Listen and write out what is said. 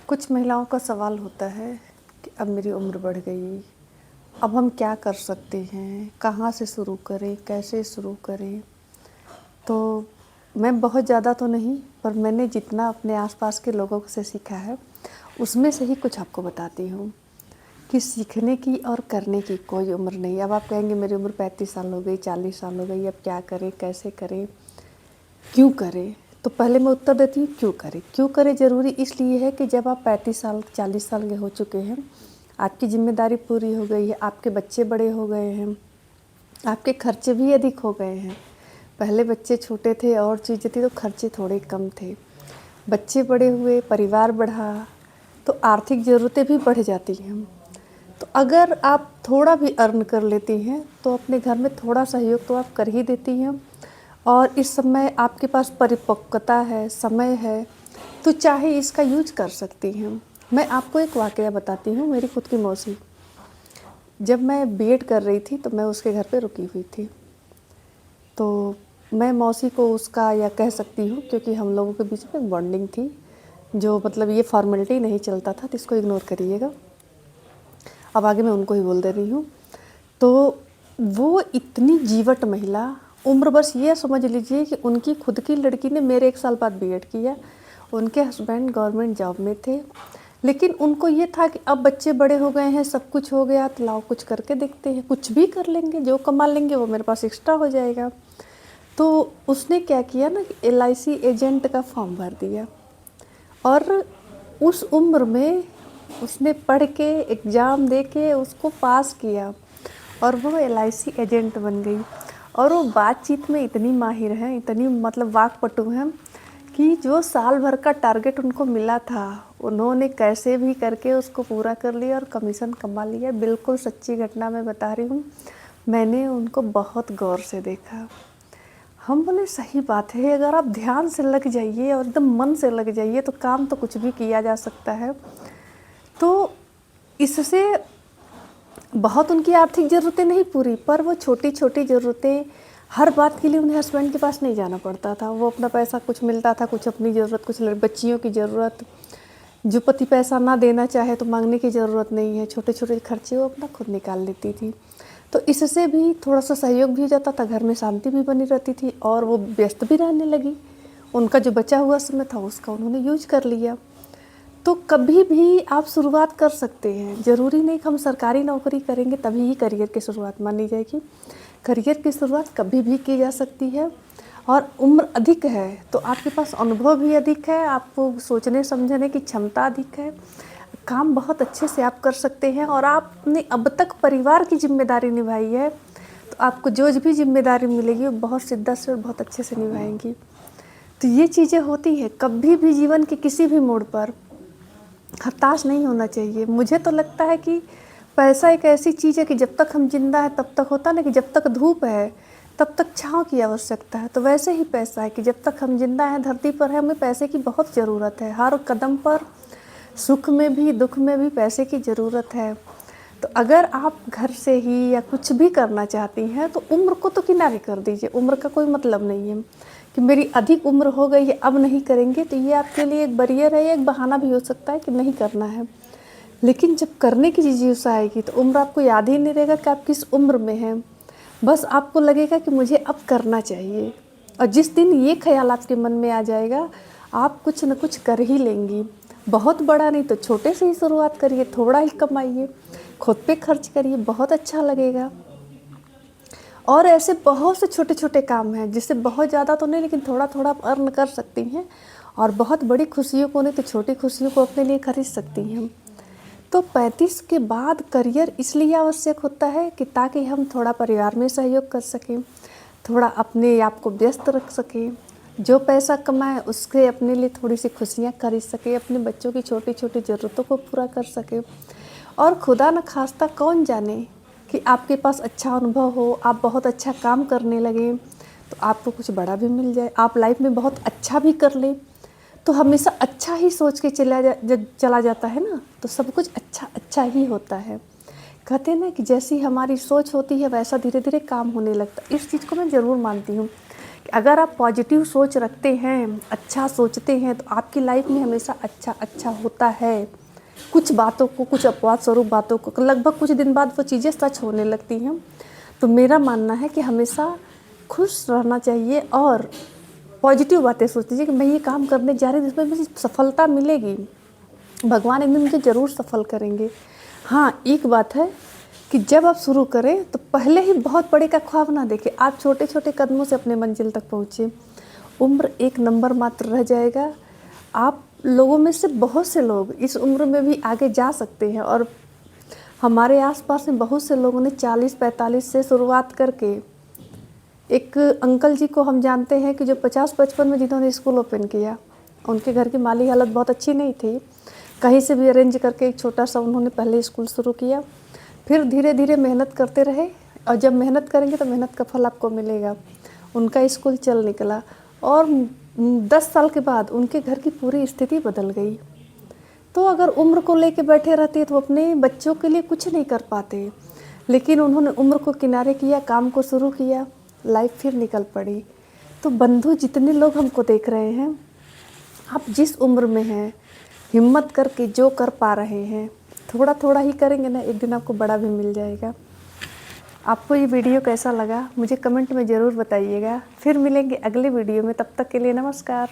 कुछ महिलाओं का सवाल होता है कि अब मेरी उम्र बढ़ गई, अब हम क्या कर सकते हैं, कहाँ से शुरू करें, कैसे शुरू करें। तो मैं बहुत ज़्यादा तो नहीं, पर मैंने जितना अपने आसपास के लोगों से सीखा है उसमें से ही कुछ आपको बताती हूँ कि सीखने की और करने की कोई उम्र नहीं। अब आप कहेंगे मेरी उम्र 35 साल हो गई, 40 साल हो गई, अब क्या करें, कैसे करें, क्यों करें। तो पहले मैं उत्तर देती हूँ क्यों करें। क्यों करें ज़रूरी इसलिए है कि जब आप 35 साल 40 साल के हो चुके हैं, आपकी जिम्मेदारी पूरी हो गई है, आपके बच्चे बड़े हो गए हैं, आपके खर्चे भी अधिक हो गए हैं। पहले बच्चे छोटे थे और चीज़ें थी तो खर्चे थोड़े कम थे। बच्चे बड़े हुए, परिवार बढ़ा, तो आर्थिक ज़रूरतें भी बढ़ जाती हैं। तो अगर आप थोड़ा भी अर्न कर लेती हैं तो अपने घर में थोड़ा सहयोग तो आप कर ही देती हैं। और इस समय आपके पास परिपक्वता है, समय है, तो चाहे इसका यूज कर सकती हैं। मैं आपको एक वाकया बताती हूँ। मेरी खुद की मौसी, जब मैं बीएड कर रही थी तो मैं उसके घर पे रुकी हुई थी। तो मैं मौसी को उसका या कह सकती हूँ क्योंकि हम लोगों के बीच में बॉन्डिंग थी, जो मतलब ये फॉर्मेलिटी नहीं चलता था, तो इसको इग्नोर करिएगा। अब आगे मैं उनको ही बोल दे रही हूँ। तो वो इतनी जीवट महिला, उम्र बस ये समझ लीजिए कि उनकी खुद की लड़की ने मेरे 1 साल बाद बीएड किया। उनके हस्बैंड गवर्नमेंट जॉब में थे, लेकिन उनको ये था कि अब बच्चे बड़े हो गए हैं, सब कुछ हो गया, तो लाओ कुछ करके देखते हैं, कुछ भी कर लेंगे, जो कमा लेंगे वो मेरे पास एक्स्ट्रा हो जाएगा। तो उसने क्या किया ना कि एलआईसी एजेंट का फॉर्म भर दिया, और उस उम्र में उसने पढ़ के एग्ज़ाम दे के उसको पास किया और वो एलआईसी एजेंट बन गई। और वो बातचीत में इतनी माहिर हैं, इतनी मतलब वाकपटु हैं कि जो साल भर का टारगेट उनको मिला था, उन्होंने कैसे भी करके उसको पूरा कर लिया और कमीशन कमा लिया। बिल्कुल सच्ची घटना मैं बता रही हूँ। मैंने उनको बहुत गौर से देखा। हम बोले सही बात है, अगर आप ध्यान से लग जाइए और एकदम मन से लग जाइए तो काम तो कुछ भी किया जा सकता है। तो इससे बहुत उनकी आर्थिक ज़रूरतें नहीं पूरी, पर वो छोटी छोटी ज़रूरतें, हर बात के लिए उन्हें हस्बैंड के पास नहीं जाना पड़ता था। वो अपना पैसा कुछ मिलता था, कुछ अपनी ज़रूरत, कुछ बच्चियों की ज़रूरत, जो पति पैसा ना देना चाहे तो मांगने की ज़रूरत नहीं है, छोटे छोटे खर्चे वो अपना खुद निकाल लेती थी। तो इससे भी थोड़ा सा सहयोग भी हो जाता था, घर में शांति भी बनी रहती थी और वो व्यस्त भी रहने लगी। उनका जो बचा हुआ समय था उसका उन्होंने यूज कर लिया। तो कभी भी आप शुरुआत कर सकते हैं। ज़रूरी नहीं कि हम सरकारी नौकरी करेंगे तभी ही करियर की शुरुआत मानी जाएगी। करियर की शुरुआत कभी भी की जा सकती है। और उम्र अधिक है तो आपके पास अनुभव भी अधिक है, आपको सोचने समझने की क्षमता अधिक है, काम बहुत अच्छे से आप कर सकते हैं। और आपने अब तक परिवार की जिम्मेदारी निभाई है, तो आपको जो भी जिम्मेदारी मिलेगी वो बहुत शिद्दत से और बहुत अच्छे से निभाएंगी। तो ये चीज़ें होती हैं। कभी भी जीवन के किसी भी मोड़ पर हताश नहीं होना चाहिए। मुझे तो लगता है कि पैसा एक ऐसी चीज़ है कि जब तक हम जिंदा हैं तब तक होता ना कि जब तक धूप है तब तक छाँव की आवश्यकता है, तो वैसे ही पैसा है कि जब तक हम जिंदा हैं धरती पर है, हमें पैसे की बहुत ज़रूरत है। हर कदम पर सुख में भी दुख में भी पैसे की ज़रूरत है। तो अगर आप घर से ही या कुछ भी करना चाहती हैं तो उम्र को तो किनारे कर दीजिए। उम्र का कोई मतलब नहीं है कि मेरी अधिक उम्र हो गई है अब नहीं करेंगे, तो ये आपके लिए एक बैरियर है, एक बहाना भी हो सकता है कि नहीं करना है। लेकिन जब करने की जिज्ञासा आएगी तो उम्र आपको याद ही नहीं रहेगा कि आप किस उम्र में हैं। बस आपको लगेगा कि मुझे अब करना चाहिए। और जिस दिन ये ख्याल आपके मन में आ जाएगा, आप कुछ न कुछ कर ही लेंगी। बहुत बड़ा नहीं तो छोटे से ही शुरुआत करिए, थोड़ा ही कमाइए, खुद पे खर्च करिए, बहुत अच्छा लगेगा। और ऐसे बहुत से छोटे छोटे काम हैं जिससे बहुत ज़्यादा तो नहीं लेकिन थोड़ा थोड़ा आप अर्न कर सकती हैं, और बहुत बड़ी खुशियों को नहीं तो छोटी खुशियों को अपने लिए खरीद सकती हैं। तो 35 के बाद करियर इसलिए आवश्यक होता है कि ताकि हम थोड़ा परिवार में सहयोग कर सकें, थोड़ा अपने आप को व्यस्त रख सकें, जो पैसा कमाएं उसके अपने लिए थोड़ी सी खुशियां खरीद सकें, अपने बच्चों की छोटी छोटी ज़रूरतों को पूरा कर सकें। और खुदा न खास्ता कौन जाने कि आपके पास अच्छा अनुभव हो, आप बहुत अच्छा काम करने लगें तो आपको कुछ बड़ा भी मिल जाए, आप लाइफ में बहुत अच्छा भी कर लें। तो हमेशा अच्छा ही सोच के जब चला जाता है ना तो सब कुछ अच्छा अच्छा ही होता है। कहते हैं ना कि जैसी हमारी सोच होती है वैसा धीरे धीरे काम होने लगता है। इस चीज़ को मैं ज़रूर मानती हूँ अगर आप पॉजिटिव सोच रखते हैं, अच्छा सोचते हैं, तो आपकी लाइफ में हमेशा अच्छा अच्छा होता है। कुछ बातों को, कुछ अपवाद स्वरूप बातों को लगभग कुछ दिन बाद वो चीज़ें सच होने लगती हैं। तो मेरा मानना है कि हमेशा खुश रहना चाहिए और पॉजिटिव बातें सोचनी चाहिए कि मैं ये काम करने जा रही हूँ, जिसमें मुझे सफलता मिलेगी, भगवान एक दिन मुझे ज़रूर सफल करेंगे। हाँ, एक बात है कि जब आप शुरू करें तो पहले ही बहुत बड़े का ख्वाब ना देखें, आप छोटे छोटे कदमों से अपने मंजिल तक पहुँचे। उम्र एक नंबर मात्र रह जाएगा। आप लोगों में से बहुत से लोग इस उम्र में भी आगे जा सकते हैं, और हमारे आसपास में बहुत से लोगों ने 40-45 से शुरुआत करके, एक अंकल जी को हम जानते हैं कि जो 50-55 में जिन्होंने स्कूल ओपन किया, उनके घर की माली हालत बहुत अच्छी नहीं थी, कहीं से भी अरेंज करके एक छोटा सा उन्होंने पहले स्कूल शुरू किया, फिर धीरे धीरे मेहनत करते रहे, और जब मेहनत करेंगे तो मेहनत का फल आपको मिलेगा। उनका स्कूल चल निकला और 10 साल के बाद उनके घर की पूरी स्थिति बदल गई। तो अगर उम्र को लेके बैठे रहते तो अपने बच्चों के लिए कुछ नहीं कर पाते, लेकिन उन्होंने उम्र को किनारे किया, काम को शुरू किया, लाइफ फिर निकल पड़ी। तो बंधु जितने लोग हमको देख रहे हैं, आप जिस उम्र में हैं, हिम्मत करके जो कर पा रहे हैं, थोड़ा थोड़ा ही करेंगे ना, एक दिन आपको बड़ा भी मिल जाएगा। आपको ये वीडियो कैसा लगा मुझे कमेंट में ज़रूर बताइएगा। फिर मिलेंगे अगले वीडियो में, तब तक के लिए नमस्कार।